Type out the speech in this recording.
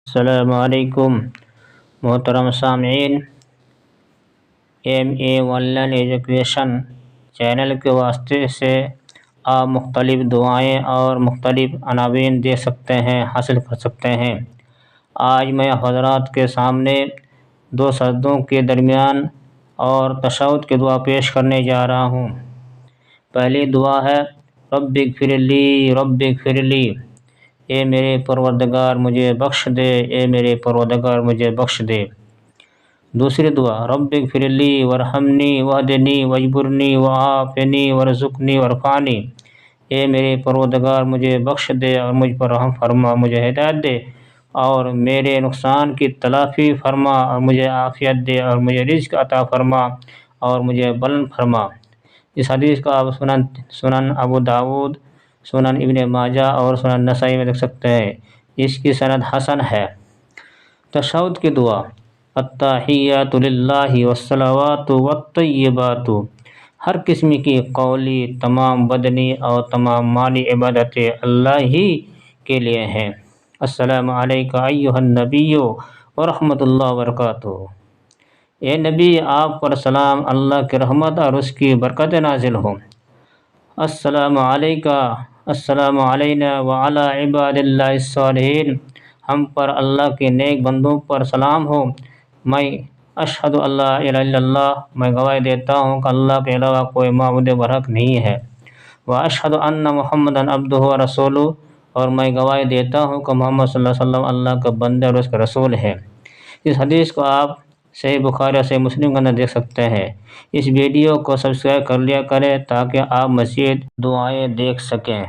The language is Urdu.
السلام علیکم محترم سامعین، M A online education channel کے واسطے سے آپ مختلف دعائیں اور مختلف عناوین دے سکتے ہیں، حاصل کر سکتے ہیں۔ آج میں حضرات کے سامنے دو سجدوں کے درمیان اور تشہد کی دعا پیش کرنے جا رہا ہوں۔ پہلی دعا ہے رب اغفر لی رب اغفر لی، اے میرے پروردگار مجھے بخش دے، اے میرے پروردگار مجھے بخش دے۔ دوسری دعا رب اغفر لی وارحمنی واہدنی واجبرنی وعافنی وارزقنی وارفعنی، اے میرے پروردگار مجھے بخش دے اور مجھ پر رحم فرما، مجھے ہدایت دے اور میرے نقصان کی تلافی فرما اور مجھے عافیت دے اور مجھے رزق عطا فرما اور مجھے بلند فرما۔ اس حدیث کو آپ سنن ابو داود، سنن ابن ماجہ اور سنن نسائی میں دیکھ سکتے ہیں۔ اس کی سند حسن ہے۔ تشہد کی دعا التحیات للہ والصلوات والطیبات، ہر قسم کی قولی، تمام بدنی اور تمام مالی عبادتیں اللہ ہی کے لیے ہیں۔ السلام علیکم ایھا النبی ورحمۃ اللہ وبرکاتہ، اے نبی آپ پر سلام، اللہ کی رحمت اور اس کی برکت نازل ہو۔ السلام علیکہ، السلام علینا وعلی عباد اللہ الصالحین، ہم پر اللہ کے نیک بندوں پر سلام ہو۔ میں اشہد اللہ الہ الا اللہ، میں گواہی دیتا ہوں کہ اللہ کے علاوہ کوئی معبود برحق نہیں ہے۔ واشہد ان محمدا عبدہ ورسولہ، اور میں گواہی دیتا ہوں کہ محمد صلی اللہ علیہ وسلم اللہ کا بندہ اور اس کا رسول ہے۔ اس حدیث کو آپ صحیح بخاری اور صحیح مسلم کے اندر دیکھ سکتے ہیں۔ اس ویڈیو کو سبسکرائب کر لیا کریں تاکہ آپ مزید دعائیں دیکھ سکیں۔